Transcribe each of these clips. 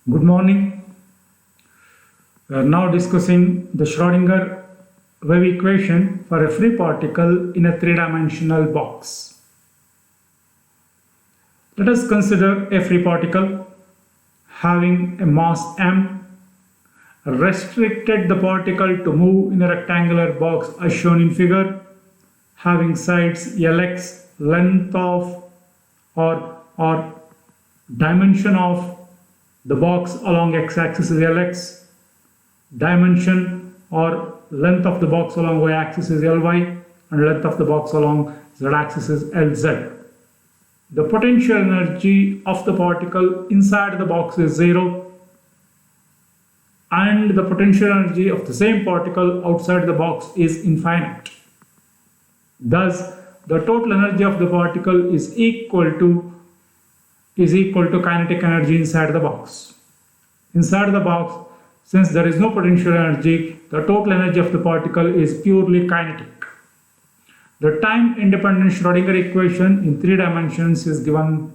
Good morning. We are now discussing the Schrödinger wave equation for a free particle in a three-dimensional box. Let us consider a free particle having a mass m, restricted the particle to move in a rectangular box as shown in figure, having sides Lx, length of or dimension of the box along x-axis is Lx, dimension or length of the box along y-axis is Ly, and length of the box along z-axis is Lz. The potential energy of the particle inside the box is 0, and the potential energy of the same particle outside the box is infinite. Thus, the total energy of the particle is equal to kinetic energy inside the box. Inside the box, since there is no potential energy, the total energy of the particle is purely kinetic. The time-independent Schrödinger equation in 3 dimensions is given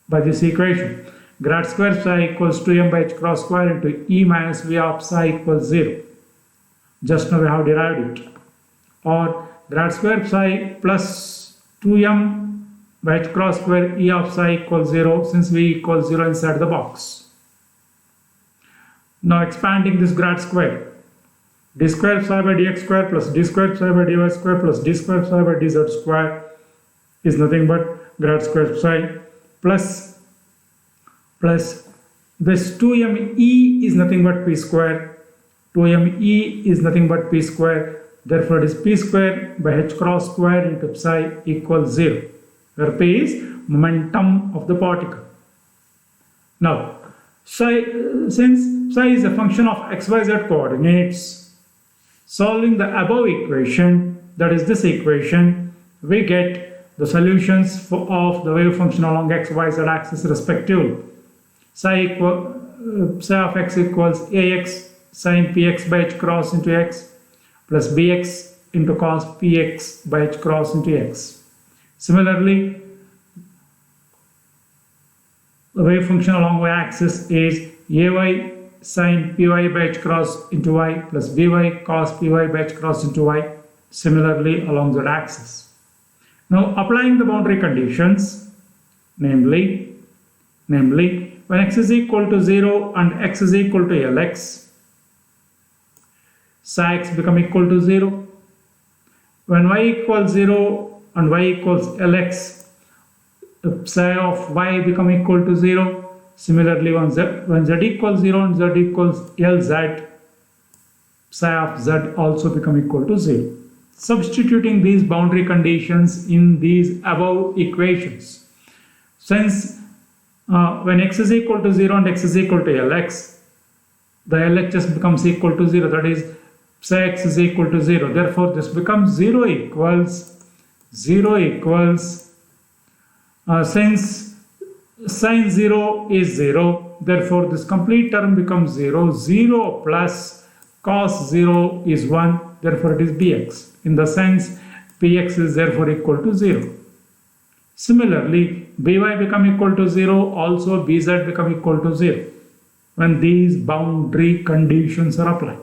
by this equation. Grad square psi equals 2m by h cross square into E minus V of psi equals 0. Just now we have derived it. Or grad square psi plus 2m by h cross square E of psi equals 0 since V equals 0 inside the box. Now expanding this grad square. D square psi by dx square plus d square psi by dy square plus d square psi by dz square is nothing but grad square psi plus this 2me is nothing but p square. 2me is nothing but p square. Therefore it is p square by h cross square into psi equals 0, where p is momentum of the particle. Now, since psi is a function of xyz coordinates, solving the above equation, that is this equation, we get the solutions of the wave function along xyz axis respectively. Psi of x equals ax sin px by h cross into x plus bx into cos px by h cross into x. Similarly, the wave function along y-axis is ay sin py by h cross into y plus by cos py by h cross into y. Similarly along the axis. Now applying the boundary conditions, namely when x is equal to 0 and x is equal to Lx, psi x become equal to 0. When y equals 0 and y equals Lx, psi of y become equal to 0. Similarly, when z equals 0 and z equals Lz, psi of z also become equal to 0. Substituting these boundary conditions in these above equations. Since when x is equal to 0 and x is equal to Lx, the Lhs becomes equal to 0, that is psi x is equal to 0. Therefore, this becomes 0 equals since sin 0 is 0, therefore this complete term becomes 0. 0 plus cos 0 is 1, therefore it is bx. In the sense, px is therefore equal to 0. Similarly, by become equal to 0, also bz become equal to 0 when these boundary conditions are applied.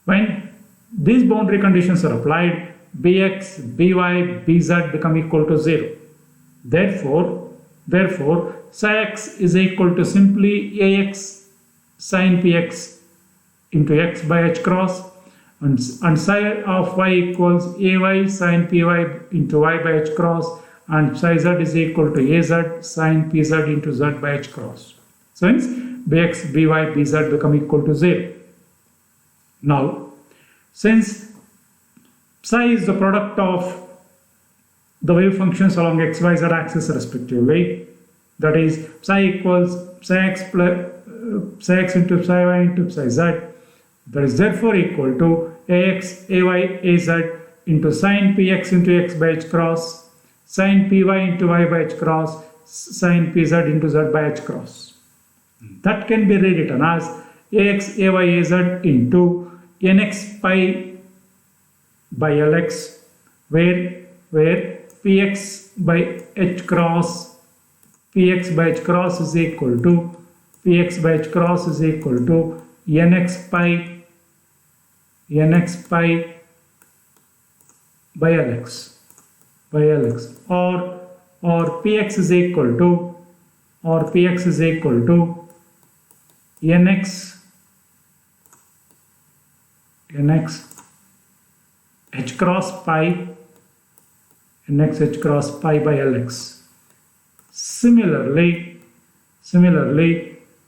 When these boundary conditions are applied, bx, by, bz become equal to 0. Therefore, psi x is equal to simply ax sin px into x by h cross, and psi of y equals ay sin py into y by h cross, and psi z is equal to az sin pz into z by h cross. Since bx, by, bz become equal to 0. Now, since psi is the product of the wave functions along xyz axis respectively, that is psi equals psi x into psi y into psi z, that is therefore equal to ax, ay, az into sin px into x by h cross, sin py into y by h cross, sin pz into z by h cross. That can be rewritten as ax, ay, az into nx pi by lx, where px by h cross Px by h cross is equal to Px by h cross is equal to nx pi by Lx or Px is equal to nx h cross pi by Lx. Similarly,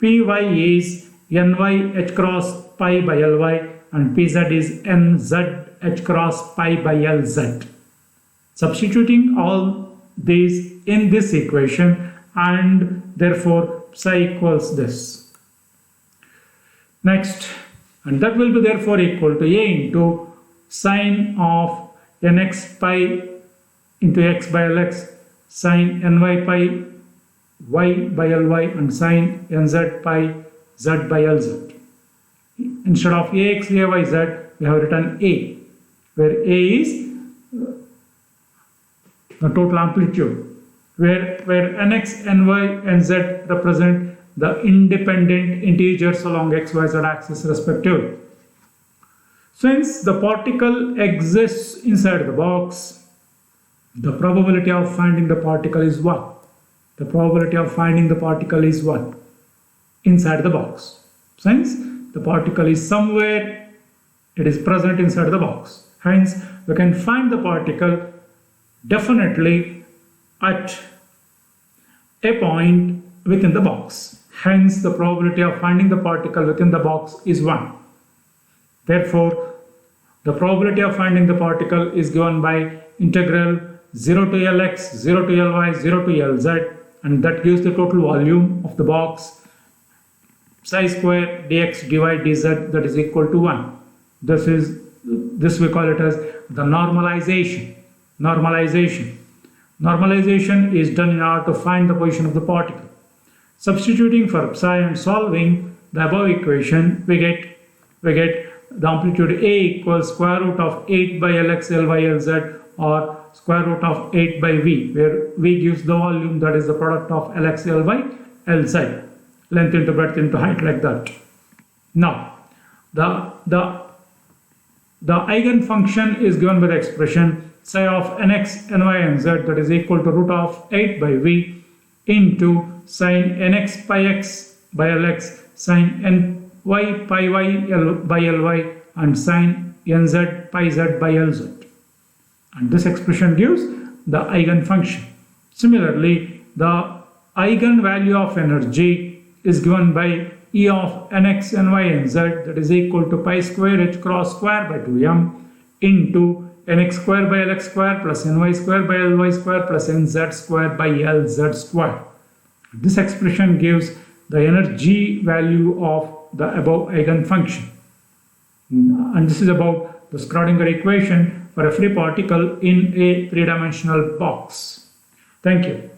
Py is ny h cross pi by Ly and Pz is nz h cross pi by Lz. Substituting all these in this equation, and therefore psi equals this. Next, and that will be therefore equal to a into sine of nx pi into x by Lx, sine ny pi y by Ly and sine nz pi z by Lz. Instead of ax, ay, z, we have written a, where a is the total amplitude, where nx, ny, and z represent the independent integers along x, y, z axis respectively. Since the particle exists inside the box, the probability of finding the particle is 1. The probability of finding the particle is 1 inside the box. Since the particle is somewhere, it is present inside the box. Hence, we can find the particle definitely at a point within the box. Hence, the probability of finding the particle within the box is 1. Therefore, the probability of finding the particle is given by integral 0 to Lx, 0 to Ly, 0 to Lz, and that gives the total volume of the box, psi square dx dy dz, that is equal to 1. This we call it as the normalization. Normalization is done in order to find the position of the particle. Substituting for psi and solving the above equation, we get the amplitude A equals square root of 8 by Lx Ly Lz, or square root of 8 by V, where V gives the volume, that is the product of Lx Ly Lz, length into breadth into height, like that. Now, the eigenfunction is given by the expression psi of nx, ny, and z, that is equal to root of 8 by V into sine nx pi x by Lx, sine ny pi y by Ly, and sine nz pi z by Lz. And this expression gives the eigenfunction. Similarly, the eigenvalue of energy is given by E of nx, ny, and z, that is equal to pi square h cross square by 2m into nx square by Lx square plus ny square by Ly square plus nz square by Lz square. This expression gives the energy value of the above eigenfunction. And this is about the Schrödinger equation for a free particle in a three-dimensional box. Thank you.